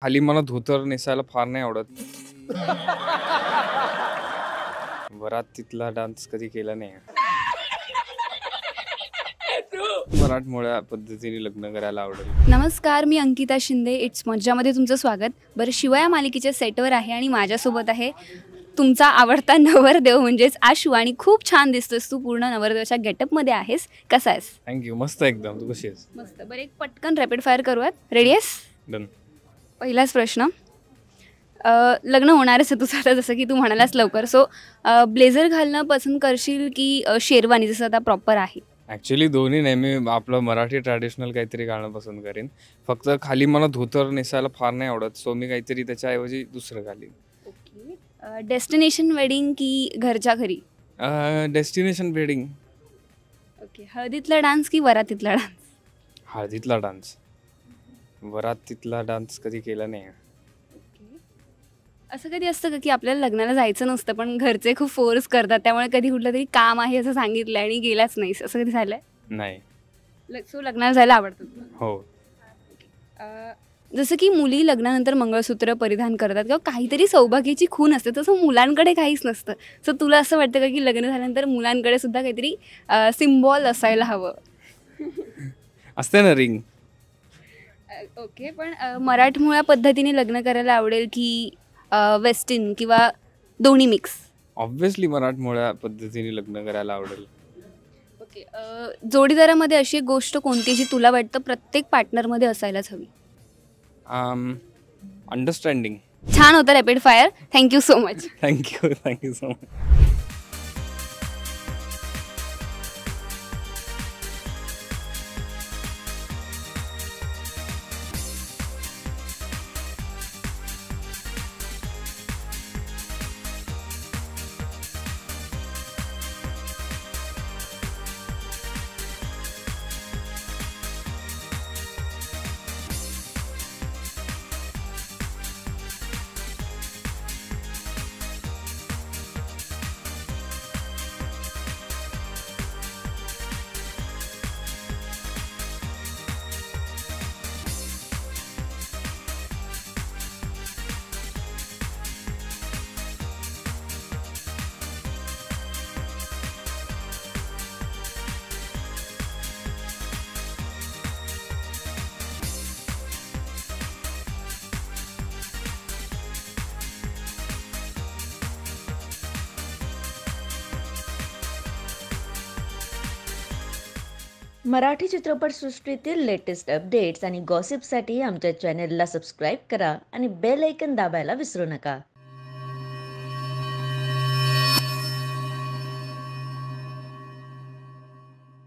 खाली मला धोतर नेसायला फार नाही आवडत. वरातीतला डान्स कधी केला नाही. मराठमोळ्या पद्धतीने लग्न करायला आवडेल. नमस्कार, मी अंकिता शिंदे. इट्स मज्जामध्ये तुमचं स्वागत. बरं, शिवाया मालिकेच्या सेटवर आहे आणि माझ्यासोबत आहे तुमचा आवडता नवरदेव म्हणजेच आशू. आणि खूप छान दिसतोस तू, पूर्ण नवरदेवाच्या गेटअपमध्ये आहेस. कसा आहेस? थँक्यू. मस्त एकदम. तू कशी आहेस? मस्त. बरं, एक पटकन रॅपिड फायर करूयात. रेडी आहेस? डन. पहिलाच प्रश्न, लग्न होणारच आहे तुझं आता, जसं की तू म्हणालास लवकर. सो ब्लेझर घालणं पसंत करशील की शेरवानी, जसं आता प्रॉपर आहे? ॲक्च्युली दोन्ही नाही, मी आपलं मराठी ट्रॅडिशनल काहीतरी घालणं पसंत करेन. फक्त खाली मला धोतर नेसायला फार नाही आवडत, सो मी काहीतरी त्याच्याऐवजी दुसरं घालीन. ओके. डेस्टिनेशन वेडिंग की घरच्या घरी? Destination wedding. ओके. हळदीतला डान्स की वरातीतला डान्स? हळदीतला डान्स. वरातीतला डान्स कधी केला नाही. असं कधी असतं का की आपल्याला लग्नाला जायचं नसतं पण घरचे खूप फोर्स करतात, त्यामुळे कधी कुठलं तरी काम आहे असं सांगितलं आणि गेलाच नाहीस, असं कधी झालंय? नाही. सो लग्नाला जायला आवडतं तुला? हो. जसं की मुली लग्नानंतर मंगळसूत्र परिधान करतात किंवा काहीतरी सौभाग्याची खूण असते, तसं मुलांकडे काहीच नसतं. सो तुला असं वाटतं का की लग्न झाल्यानंतर मुलांकडे सुद्धा काहीतरी सिम्बॉल असायला हवं? असते ना रिंग. ओके. पण मराठमोळ्या पद्धतीने लग्न करायला आवडेल की वेस्टर्न किंवा दोन्ही मिक्स? ऑब्व्हियसली मराठमोळ्या पद्धतीने लग्न करायला आवडेल. ओके. जोडीदारामध्ये अशी एक गोष्ट कोणती जी तुला वाटतं प्रत्येक पार्टनरमध्ये असायलाच हवी? अंडरस्टँडिंग. छान होतं rapid fire. Thank you so much. Thank you so much. Marathi चित्रपटसृष्टीतील लेटेस्ट अपडेट्स आणि गॉसिपसाठी आमच्या चॅनेलला सबस्क्राईब करा आणि बेल ऐकन दाबायला विसरू नका.